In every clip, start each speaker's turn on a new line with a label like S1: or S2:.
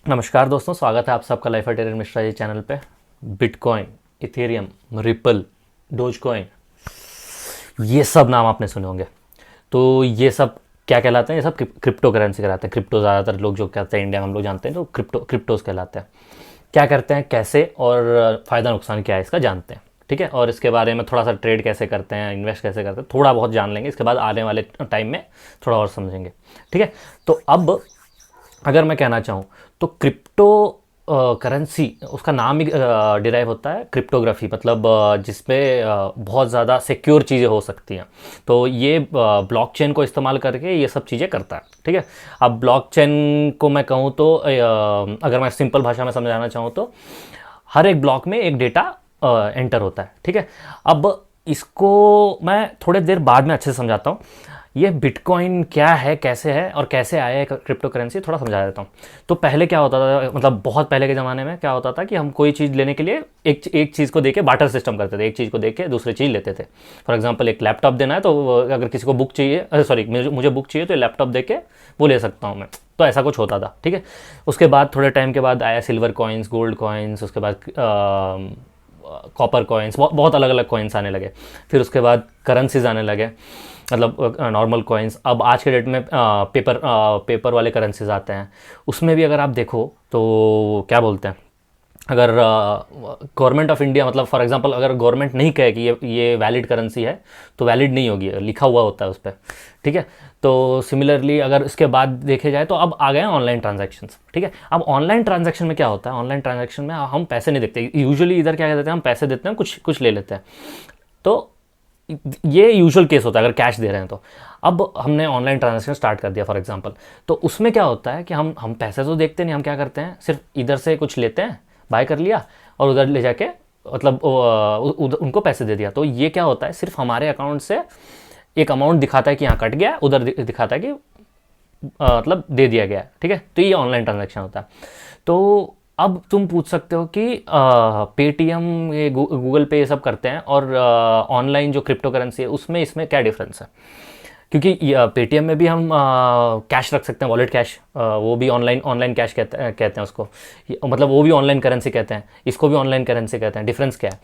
S1: नमस्कार दोस्तों, स्वागत है आप सबका life terror Mishra ji channel पे। Bitcoin, Ethereum, ripple, dose coin, ये सब नाम आपने सुने होंगे। तो ये सब क्या कहलाते हैं? ये सब क्रिप्टो करेंसी कहलाते हैं। क्रिप्टो ज़्यादातर लोग जो कहते हैं इंडिया में हम लोग जानते हैं तो क्रिप्टोज कहलाते हैं। क्या करते हैं, कैसे और फ़ायदा नुकसान क्या है इसका जानते हैं, ठीक है। और इसके बारे में थोड़ा सा ट्रेड कैसे करते हैं, इन्वेस्ट कैसे करते हैं, थोड़ा बहुत जान लेंगे। इसके बाद आने वाले टाइम में थोड़ा और समझेंगे, ठीक है। तो अब अगर मैं कहना चाहूँ तो क्रिप्टो करेंसी, उसका नाम ही डिराइव होता है क्रिप्टोग्राफी, मतलब जिसमें बहुत ज़्यादा सिक्योर चीज़ें हो सकती हैं। तो ये ब्लॉकचेन को इस्तेमाल करके ये सब चीज़ें करता है, ठीक है। अब ब्लॉकचेन को मैं कहूँ तो अगर मैं सिंपल भाषा में समझाना चाहूँ तो हर एक ब्लॉक में एक डेटा एंटर होता है, ठीक है। अब इसको मैं थोड़ी देर बाद में अच्छे से समझाता हूँ। ये बिटकॉइन क्या है, कैसे है और कैसे आया है क्रिप्टो करेंसी, थोड़ा समझा देता हूँ। तो पहले क्या होता था, मतलब बहुत पहले के ज़माने में क्या होता था कि हम कोई चीज़ लेने के लिए एक चीज़ को देके बार्टर सिस्टम करते थे। एक चीज़ को देके दूसरी चीज़ लेते थे। फॉर एग्जांपल एक लैपटॉप देना है तो अगर किसी को बुक चाहिए, सॉरी मुझे बुक चाहिए तो लैपटॉप दे के वो ले सकता हूँ मैं। तो ऐसा कुछ होता था, ठीक है। उसके बाद थोड़े टाइम के बाद आया सिल्वर कॉइन्स, गोल्ड कॉइन्स, उसके बाद कॉपर कॉइन्स, बहुत अलग अलग कॉइन्स आने लगे। फिर उसके बाद करेंसीज आने लगे, मतलब नॉर्मल कॉइन्स। अब आज के डेट में पेपर वाले करेंसीज आते हैं। उसमें भी अगर आप देखो तो क्या बोलते हैं, अगर गवर्नमेंट ऑफ इंडिया, मतलब फॉर एग्जांपल अगर गवर्नमेंट नहीं कहे कि ये वैलिड करेंसी है तो वैलिड नहीं होगी, लिखा हुआ होता है उस पर, ठीक है। तो सिमिलरली अगर इसके बाद देखे जाए तो अब आ गए हैं ऑनलाइन ट्रांजैक्शंस, ठीक है। अब ऑनलाइन ट्रांजैक्शन में क्या होता है, ऑनलाइन ट्रांजैक्शन में हम पैसे नहीं देते यूजुअली। इधर क्या कहते हैं, हम पैसे देते हैं, कुछ ले लेते हैं। तो ये यूजुअल केस होता है अगर कैश दे रहे हैं तो। अब हमने ऑनलाइन ट्रांजैक्शन स्टार्ट कर दिया फॉर एग्जांपल, तो उसमें क्या होता है कि हम पैसे तो देखते नहीं, हम क्या करते हैं, सिर्फ इधर से कुछ लेते हैं, बाय कर लिया और उधर ले जाके मतलब उनको पैसे दे दिया। तो ये क्या होता है, सिर्फ हमारे अकाउंट से एक अमाउंट दिखाता है कि यहाँ कट गया, उधर दिखाता है कि मतलब दे दिया गया, ठीक है। तो ये ऑनलाइन ट्रांजैक्शन होता है। तो अब तुम पूछ सकते हो कि पेटीएम, ये गूगल पे, ये सब करते हैं और ऑनलाइन जो क्रिप्टो करेंसी है उसमें इसमें क्या डिफरेंस है। क्योंकि पेटीएम में भी हम कैश रख सकते हैं, वॉलेट कैश, वो भी ऑनलाइन कैश कहते हैं उसको, मतलब वो भी ऑनलाइन करेंसी कहते हैं, इसको भी ऑनलाइन करेंसी कहते हैं। डिफरेंस क्या है?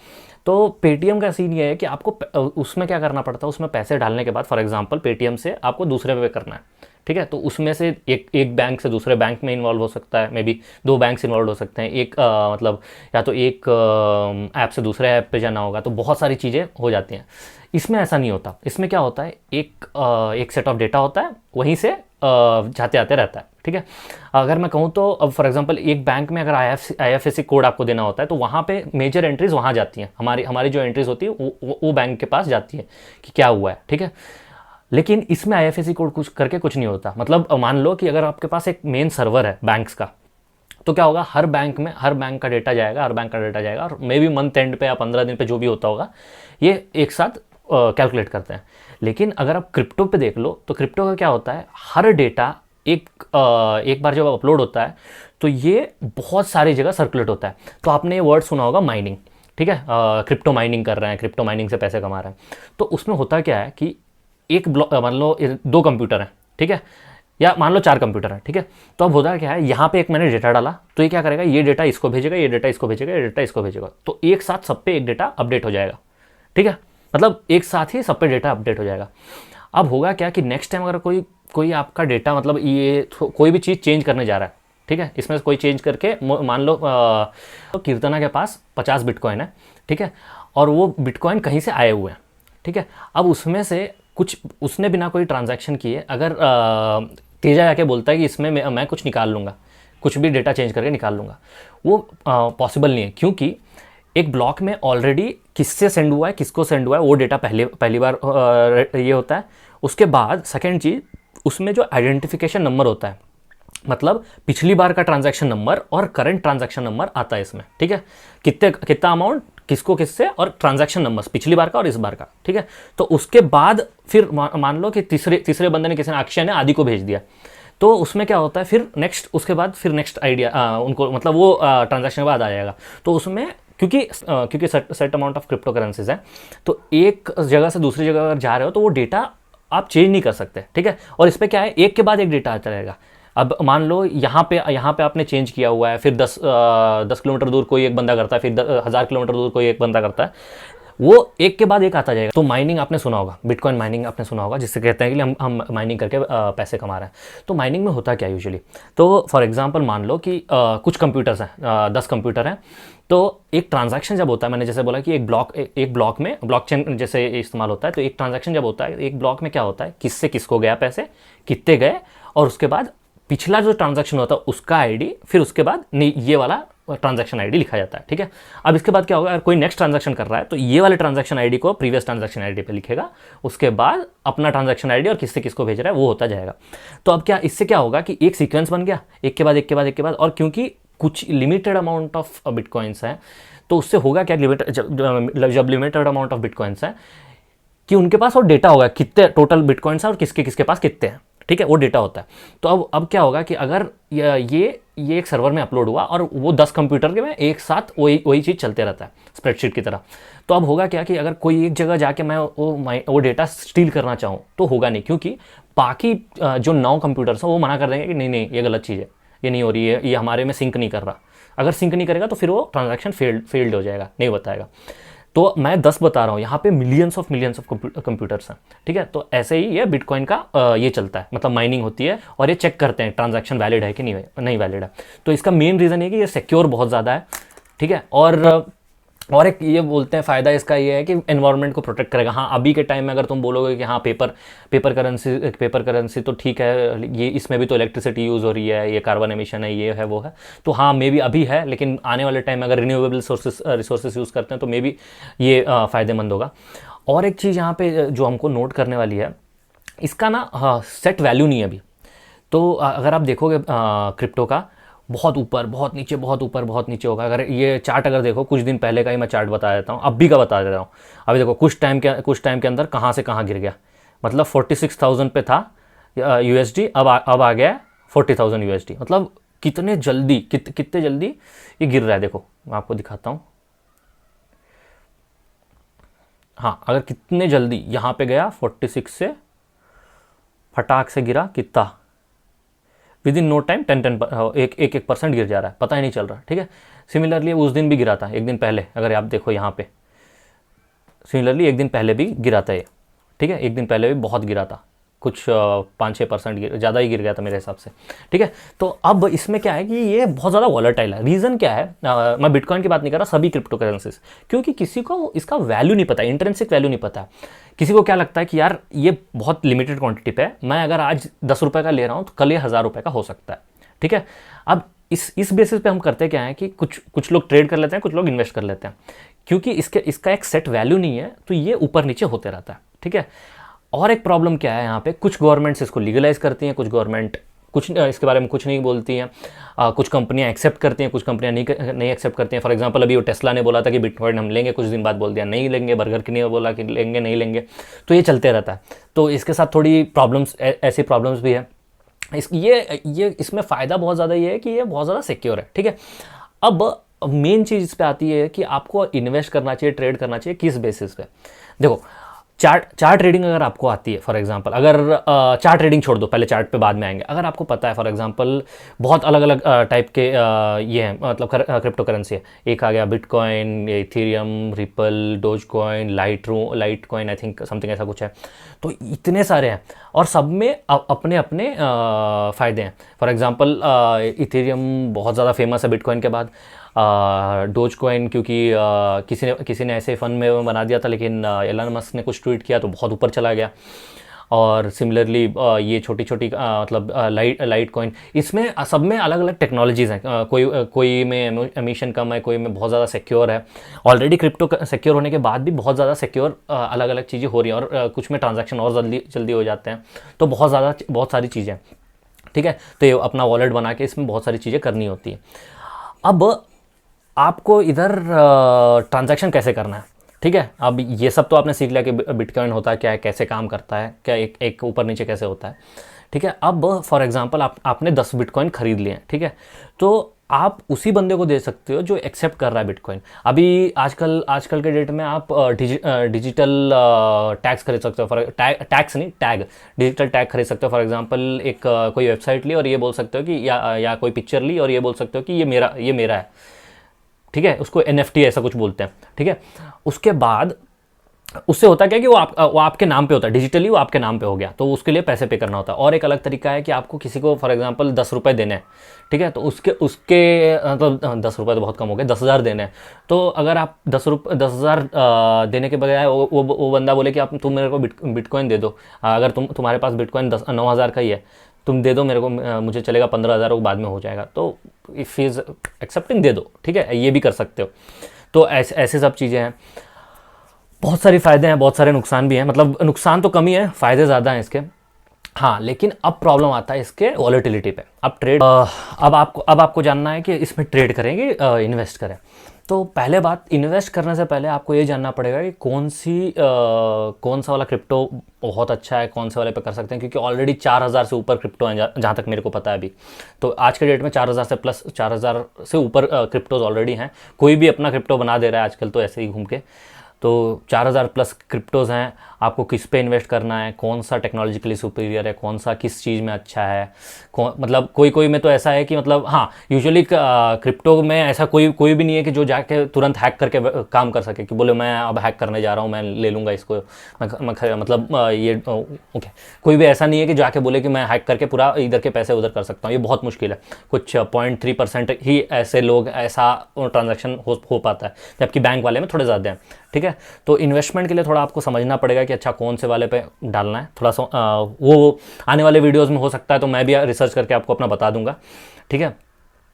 S1: तो पेटीएम का सीन ये है कि आपको उसमें क्या करना पड़ता है, उसमें पैसे डालने के बाद फॉर एग्जांपल पेटीएम से आपको दूसरे पे करना है, ठीक है। तो उसमें से एक बैंक से दूसरे बैंक में इन्वॉल्व हो सकता है, मे बी दो बैंक्स इन्वॉल्व हो सकते हैं, एक मतलब या तो एक ऐप से दूसरे ऐप पे जाना होगा, तो बहुत सारी चीज़ें हो जाती हैं। इसमें ऐसा नहीं होता। इसमें क्या होता है, एक सेट ऑफ डेटा होता है, वहीं से जाते आते रहता है, ठीक है। अगर मैं कहूँ तो अब फॉर एग्जांपल एक बैंक में अगर IFSC कोड आपको देना होता है तो वहाँ पे मेजर एंट्रीज वहाँ जाती हैं, हमारी जो एंट्रीज होती है वो बैंक के पास जाती है कि क्या हुआ है, ठीक है। लेकिन इसमें IFSC कोड कुछ करके कुछ नहीं होता। मतलब मान लो कि अगर आपके पास एक मेन सर्वर है बैंक्स का, तो क्या होगा, हर बैंक का डेटा जाएगा और मे बी मंथ एंड पे या 15 दिन पे जो भी होता होगा ये एक साथ कैलकुलेट करते हैं। लेकिन अगर आप क्रिप्टो पे देख लो तो क्रिप्टो का क्या होता है, हर डेटा एक बार जब अपलोड होता है तो ये बहुत सारी जगह सर्कुलेट होता है। तो आपने ये वर्ड सुना होगा माइनिंग, ठीक है। क्रिप्टो माइनिंग कर रहे हैं, क्रिप्टो माइनिंग से पैसे कमा रहे हैं। तो उसमें होता क्या है कि एक ब्लॉक, मान लो 2 कंप्यूटर हैं, ठीक है, या मान लो 4 कंप्यूटर हैं, ठीक है। तो अब होता क्या है, यहाँ पे एक मैंने डेटा डाला तो ये क्या करेगा, ये डेटा इसको भेजेगा, ये डेटा इसको भेजेगा, ये डेटा इसको भेजेगा, तो एक साथ सब पे एक डेटा अपडेट हो जाएगा, ठीक है। मतलब एक साथ ही सब पे डेटा अपडेट हो जाएगा। अब होगा क्या कि नेक्स्ट टाइम अगर कोई आपका डेटा, मतलब ये कोई भी चीज़ चेंज करने जा रहा है, ठीक है, इसमें से कोई चेंज करके मान लो तो कीर्तना के पास 50 बिटकॉइन है, ठीक है, और वो बिटकॉइन कहीं से आए हुए हैं, ठीक है। अब उसमें से कुछ उसने बिना कोई ट्रांजैक्शन किए अगर तेजा जाके बोलता है कि इसमें मैं कुछ निकाल लूँगा, कुछ भी डेटा चेंज करके निकाल लूँगा, वो पॉसिबल नहीं है। क्योंकि एक ब्लॉक में ऑलरेडी किससे सेंड हुआ है, किसको सेंड हुआ है, वो डेटा पहली बार ये होता है। उसके बाद सेकेंड चीज़, उसमें जो आइडेंटिफिकेशन नंबर होता है, मतलब पिछली बार का ट्रांजैक्शन नंबर और करंट ट्रांजैक्शन नंबर आता है इसमें, ठीक है। कितना अमाउंट किसको किससे, और ट्रांजैक्शन नंबर पिछली बार का और इस बार का, ठीक है। तो उसके बाद फिर मान लो कि तीसरे बंदे ने, किसी ने, अक्षय ने आदि को भेज दिया, तो उसमें क्या होता है, फिर नेक्स्ट आइडिया उनको, मतलब वो ट्रांजैक्शन के बाद आ जाएगा। तो उसमें क्योंकि set amount of crypto currencies है, तो एक जगह से दूसरी जगह अगर जा रहे हो तो वो डेटा आप चेंज नहीं कर सकते, ठीक है। और इस पर क्या है, एक के बाद एक डेटा आता रहेगा। अब मान लो यहाँ पे आपने चेंज किया हुआ है, फिर 10 किलोमीटर दूर कोई एक बंदा करता है, फिर 1000 किलोमीटर दूर कोई एक बंदा करता है, वो एक के बाद एक आता जाएगा। तो माइनिंग आपने सुना होगा, बिटकॉइन माइनिंग आपने सुना होगा, जिससे कहते हैं कि हम माइनिंग करके पैसे कमा रहे हैं। तो माइनिंग में होता क्या यूजुअली, तो फॉर एग्जांपल मान लो कि कुछ कंप्यूटर्स हैं, 10 कंप्यूटर हैं, तो एक ट्रांजैक्शन जब होता है, मैंने जैसे बोला कि एक ब्लॉक में ब्लॉकचेन जैसे इस्तेमाल होता है, तो एक ट्रांजैक्शन जब होता है एक ब्लॉक में क्या होता है, किससे किसको गया पैसे, कितने गए, और उसके बाद पिछला जो ट्रांजैक्शन होता है उसका आईडी, फिर उसके बाद ये वाला ट्रांजैक्शन आईडी लिखा जाता है। ठीक है, अब इसके बाद क्या होगा, अगर कोई नेक्स्ट ट्रांजैक्शन कर रहा है तो ये वाले ट्रांजैक्शन आईडी को प्रीवियस ट्रांजैक्शन आईडी पे लिखेगा, उसके बाद अपना ट्रांजैक्शन आईडी और किससे किसको भेज रहा है वो होता जाएगा। तो अब क्या इससे क्या होगा कि एक सीक्वेंस बन गया, एक के बाद एक के बाद एक के बाद, और क्योंकि कुछ लिमिटेड अमाउंट ऑफ बिटकॉइंस हैं, तो उससे होगा क्या, जब लिमिटेड अमाउंट ऑफ बिटकॉइंस हैं कि उनके पास वो डेटा होगा कितने टोटल बिटकॉइंस हैं और किसके किसके पास कितने हैं। ठीक है, वो डेटा होता है। तो अब क्या होगा कि अगर ये एक सर्वर में अपलोड हुआ और वो 10 कंप्यूटर के में एक साथ वही चीज़ चलते रहता है स्प्रेडशीट की तरह, तो अब होगा क्या कि अगर कोई एक जगह जाके मैं वो डेटा स्टील करना चाहूँ तो होगा नहीं, क्योंकि बाकी जो 9 कंप्यूटर्स हैं वो मना कर देंगे कि नहीं नहीं ये गलत चीज़ है, ये नहीं हो रही है, ये हमारे में सिंक नहीं कर रहा। अगर सिंक नहीं करेगा तो फिर वो ट्रांजैक्शन फेल्ड हो जाएगा, नहीं बताएगा। तो मैं 10 बता रहा हूँ, यहाँ पे मिलियंस ऑफ कंप्यूटर्स हैं। ठीक है, तो ऐसे ही ये बिटकॉइन का ये चलता है, मतलब माइनिंग होती है और ये चेक करते हैं ट्रांजैक्शन वैलिड है कि नहीं वैलिड है। तो इसका मेन रीज़न ये कि ये सिक्योर बहुत ज़्यादा है। ठीक है, और एक ये बोलते हैं फ़ायदा इसका ये है कि एनवायरनमेंट को प्रोटेक्ट करेगा। हाँ, अभी के टाइम में अगर तुम बोलोगे कि हाँ पेपर करेंसी तो ठीक है, ये इसमें भी तो इलेक्ट्रिसिटी यूज़ हो रही है, ये कार्बन एमिशन है, ये है वो है, तो हाँ मे बी अभी है, लेकिन आने वाले टाइम में अगर रिन्यूएबल रिसोर्सेज यूज़ करते हैं तो मे बी ये फ़ायदेमंद होगा। और एक चीज़ यहाँ पे जो हमको नोट करने वाली है, इसका ना सेट वैल्यू नहीं है अभी। तो अगर आप देखोगे क्रिप्टो का, बहुत ऊपर बहुत नीचे, बहुत ऊपर बहुत नीचे होगा। अगर ये चार्ट अगर देखो, कुछ दिन पहले का ही मैं चार्ट बता देता हूँ, अब भी का बता दे रहा हूँ। अभी देखो कुछ टाइम के अंदर कहाँ से कहाँ गिर गया, मतलब 46,000 पे था यूएसडी, अब आ गया 40,000 यूएसडी। मतलब कितने जल्दी कितने जल्दी ये गिर रहा है। देखो मैं आपको दिखाता हूँ, हाँ अगर कितने जल्दी यहाँ पे गया 46 से फटाक से गिरा, कितना विद इन नो टाइम 10% गिर जा रहा है, पता ही नहीं चल रहा। ठीक है, सिमिलरली उस दिन भी गिरा था एक दिन पहले, अगर आप देखो यहाँ पे सिमिलरली एक दिन पहले भी गिरा था ये। ठीक है, एक दिन पहले भी बहुत गिरा था, कुछ 5-6% ज़्यादा ही गिर गया था मेरे हिसाब से। ठीक है, तो अब इसमें क्या है कि ये बहुत ज़्यादा वॉलेटाइल है। रीज़न क्या है, मैं बिटकॉइन की बात नहीं कर रहा, सभी क्रिप्टो करेंसीज, क्योंकि किसी को इसका वैल्यू नहीं पता, इंट्रिंसिक वैल्यू नहीं पता। किसी को क्या लगता है कि यार ये बहुत लिमिटेड क्वांटिटी पे है, मैं अगर आज 10 रुपये का ले रहा हूँ तो कल ये 1000 रुपये का हो सकता है। ठीक है, अब इस बेसिस पे हम करते क्या है कि कुछ लोग ट्रेड कर लेते हैं, कुछ लोग इन्वेस्ट कर लेते हैं, क्योंकि इसका एक सेट वैल्यू नहीं है, तो ये ऊपर नीचे होते रहता है। ठीक है, और एक प्रॉब्लम क्या है यहाँ पे, कुछ गवर्नमेंट्स इसको लीगलाइज करती हैं, कुछ गवर्नमेंट कुछ इसके बारे में कुछ नहीं बोलती हैं, कुछ कंपनियां एक्सेप्ट करती हैं, कुछ कंपनियां नहीं एक्सेप्ट करती हैं। फॉर एग्जांपल अभी वो टेस्ला ने बोला था कि बिटकॉइन हम लेंगे, कुछ दिन बाद बोल दिया नहीं लेंगे, बर्गर की ने बोला कि लेंगे नहीं लेंगे, तो ये चलते रहता है। तो इसके साथ थोड़ी प्रॉब्लम्स, ऐसी प्रॉब्लम्स भी है। ये इसमें फ़ायदा बहुत ज़्यादा ये है कि ये बहुत ज़्यादा सिक्योर है। ठीक है, अब मेन चीज़ इस पर आती है कि आपको इन्वेस्ट करना चाहिए, ट्रेड करना चाहिए किस बेसिस पे। देखो चार्ट ट्रेडिंग अगर आपको आती है, फॉर एग्जांपल अगर चार्ट ट्रेडिंग छोड़ दो, पहले चार्ट पे बाद में आएंगे। अगर आपको पता है फॉर एग्जांपल बहुत अलग अलग टाइप के ये हैं, मतलब क्रिप्टो करेंसी है, एक आ गया bitcoin, Ethereum, ripple, dose coin, light coin, I think something ऐसा कुछ है। तो इतने सारे हैं और सब में अपने अपने फ़ायदे हैं। फॉर एग्जांपल इथेरियम बहुत ज़्यादा फेमस है बिटकॉइन के बाद। डोज कॉइन क्योंकि किसी ने ऐसे फन में बना दिया था, लेकिन एलन मस्क ने कुछ ट्वीट किया तो बहुत ऊपर चला गया। और सिमिलरली ये छोटी छोटी मतलब लाइट कॉइन, इसमें सब में अलग अलग टेक्नोलॉजीज़ हैं। कोई में एमिशन कम है, कोई में बहुत ज़्यादा सिक्योर है। ऑलरेडी क्रिप्टो सिक्योर होने के बाद भी बहुत ज़्यादा सिक्योर अलग अलग चीज़ें हो रही हैं, और कुछ में ट्रांजैक्शन और जल्दी हो जाते हैं। तो बहुत सारी चीज़ें, ठीक है। तो ये अपना वॉलेट बना के इसमें बहुत सारी चीज़ें करनी होती है। अब आपको इधर ट्रांजैक्शन कैसे करना है, ठीक है। अब ये सब तो आपने सीख लिया कि बिटकॉइन होता है क्या है, कैसे काम करता है, क्या एक ऊपर नीचे कैसे होता है, ठीक है। अब फॉर एग्जांपल आपने 10 बिटकॉइन खरीद लिए हैं, ठीक है। तो आप उसी बंदे को दे सकते हो जो एक्सेप्ट कर रहा है बिटकॉइन। अभी आजकल के डेट में आप डिजिटल टैग्स खरीद सकते हो, फॉर टैक्स नहीं, टैग, डिजिटल टैग खरीद सकते हो। फॉर एग्जांपल एक कोई वेबसाइट ली और ये बोल सकते हो कि या कोई पिक्चर ली और ये बोल सकते हो कि ये मेरा है, ठीक है, उसको NFT ऐसा कुछ बोलते हैं, ठीक है। उसके बाद उससे होता क्या है कि वो आपके नाम पे होता है, डिजिटली वो आपके नाम पे हो गया, तो उसके लिए पैसे पे करना होता है। और एक अलग तरीका है कि आपको किसी को फॉर एग्जांपल 10 रुपये देने हैं, ठीक है, तो उसके तो 10 रुपये तो बहुत कम हो गए, 10,000 देने हैं। तो अगर आप 10,000 देने के बजाय वो बंदा बोले कि तुम मेरे को बिटकॉइन दे दो, अगर तुम्हारे पास बिटकॉइन 9,000 का ही है, तुम दे दो मेरे को, मुझे चलेगा 15,000, वो बाद में हो जाएगा, तो इफ़ इज़ एक्सेप्टिंग दे दो, ठीक है, ये भी कर सकते हो। तो ऐसे सब चीज़ें हैं, बहुत सारे फ़ायदे हैं, बहुत सारे नुकसान भी हैं, मतलब नुकसान तो कम ही है, फ़ायदे ज़्यादा हैं इसके। हाँ, लेकिन अब प्रॉब्लम आता है इसके वॉलेटिलिटी पे। अब ट्रेड अब आपको जानना है कि इसमें ट्रेड करेंगे इन्वेस्ट करें। तो पहले बात, इन्वेस्ट करने से पहले आपको ये जानना पड़ेगा कि कौन सा वाला क्रिप्टो बहुत अच्छा है, कौन से वाले पे कर सकते हैं, क्योंकि ऑलरेडी 4,000 से ऊपर क्रिप्टो हैं जहाँ तक मेरे को पता है अभी। तो आज के डेट में 4,000 से ऊपर क्रिप्टोज ऑलरेडी हैं। कोई भी अपना क्रिप्टो बना दे रहा है आजकल तो ऐसे ही घूम के। तो 4,000 प्लस क्रिप्टोज़ हैं। आपको किस पे इन्वेस्ट करना है, कौन सा टेक्नोलॉजिकली सुपीरियर है, कौन सा किस चीज़ में अच्छा है, मतलब कोई में तो ऐसा है कि मतलब हाँ, यूजुअली क्रिप्टो में ऐसा कोई भी नहीं है कि जो जाके तुरंत हैक करके काम कर सके, कि बोले मैं अब हैक करने जा रहा हूँ, मैं ले लूँगा इसको, मतलब ये ओके, कोई भी ऐसा नहीं है कि जाके बोले कि मैं हैक करके पूरा इधर के पैसे उधर कर सकता हूँ। ये बहुत मुश्किल है, कुछ 0.3% ही ऐसे लोग ऐसा ट्रांजैक्शन हो पाता है, जबकि बैंक वाले में थोड़े ज़्यादा हैं, ठीक है। तो इन्वेस्टमेंट के लिए थोड़ा आपको समझना पड़ेगा कि अच्छा कौन से वाले पे डालना है। थोड़ा सा वो आने वाले वीडियोस में हो सकता है तो मैं भी रिसर्च करके आपको अपना बता दूंगा, ठीक है।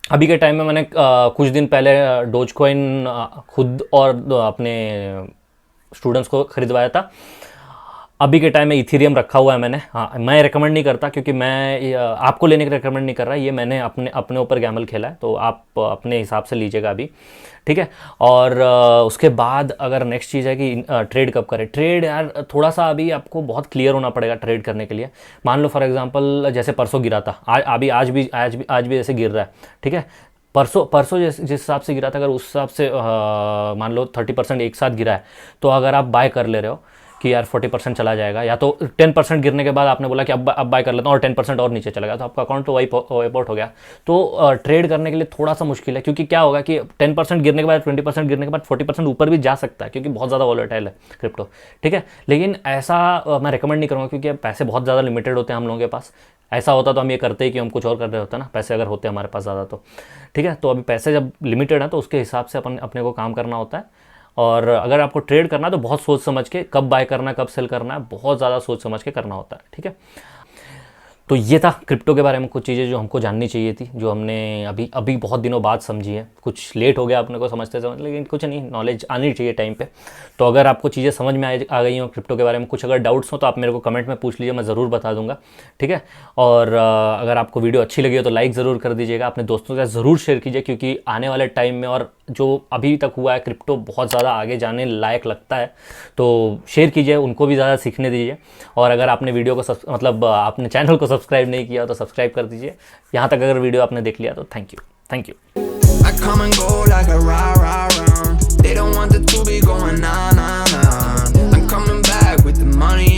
S1: अभी के टाइम में मैंने कुछ दिन पहले डोजकॉइन खुद और अपने स्टूडेंट्स को खरीदवाया था। अभी के टाइम में इथेरियम रखा हुआ है मैंने। हाँ, मैं रेकमेंड नहीं करता, क्योंकि मैं आपको लेने का रेकमेंड नहीं कर रहा, ये मैंने अपने ऊपर गैमल खेला है, तो आप अपने हिसाब से लीजिएगा अभी, ठीक है। और उसके बाद अगर नेक्स्ट चीज़ है कि ट्रेड कब करें। ट्रेड यार थोड़ा सा अभी आपको बहुत क्लियर होना पड़ेगा ट्रेड करने के लिए। मान लो फॉर एग्जांपल जैसे परसों गिरा था, आज भी जैसे गिर रहा है, ठीक है। परसों जिस हिसाब से गिरा था, अगर उस हिसाब से मान लो 30% एक साथ गिरा है, तो अगर आप बाय कर ले रहे हो कि यार 40% चला जाएगा, या तो 10% गिरने के बाद आपने बोला कि अब बाय कर लेता हूँ और 10% और नीचे चला गया, तो आपका अकाउंट तो वाइप आउट हो गया। तो ट्रेड करने के लिए थोड़ा सा मुश्किल है, क्योंकि क्या होगा कि 10% गिरने के बाद, 20% गिरने के बाद 40% ऊपर भी जा सकता है, क्योंकि बहुत ज़्यादा वॉलेटाइल है क्रिप्टो, ठीक है। लेकिन ऐसा मैं रिकमेंड नहीं करूँगा, क्योंकि पैसे बहुत ज़्यादा लिमिटेड होते हैं हम लोगों के पास। ऐसा होता तो हम ये करते ही कि हम कुछ और कर रहे होते ना, पैसे अगर होते हमारे पास ज़्यादा तो, ठीक है। तो अभी पैसे जब लिमिटेड हैं तो उसके हिसाब से अपने को काम करना होता है। और अगर आपको ट्रेड करना है तो बहुत सोच समझ के, कब बाय करना है, कब सेल करना है, बहुत ज़्यादा सोच समझ के करना होता है, ठीक है। तो ये था क्रिप्टो के बारे में कुछ चीज़ें जो हमको जाननी चाहिए थी, जो हमने अभी बहुत दिनों बाद समझी है। कुछ लेट हो गया अपने को समझते, लेकिन कुछ नहीं, नॉलेज आनी चाहिए टाइम पे। तो अगर आपको चीज़ें समझ में आ गई हो क्रिप्टो के बारे में, कुछ अगर डाउट्स हो तो आप मेरे को कमेंट में पूछ लीजिए, मैं ज़रूर बता दूंगा, ठीक है। और अगर आपको वीडियो अच्छी लगी हो तो लाइक ज़रूर कर दीजिएगा, अपने दोस्तों के साथ ज़रूर शेयर कीजिए, क्योंकि आने वाले टाइम में और जो अभी तक हुआ है क्रिप्टो बहुत ज़्यादा आगे जाने लायक लगता है। तो शेयर कीजिए, उनको भी ज़्यादा सीखने दीजिए। और अगर आपने वीडियो को मतलब आपने चैनल को सब्सक्राइब नहीं किया तो सब्सक्राइब कर दीजिए। यहाँ तक अगर वीडियो आपने देख लिया तो thank you. I come and go like a rah-rah round. They don't want the to be going nah. I'm coming back with the money.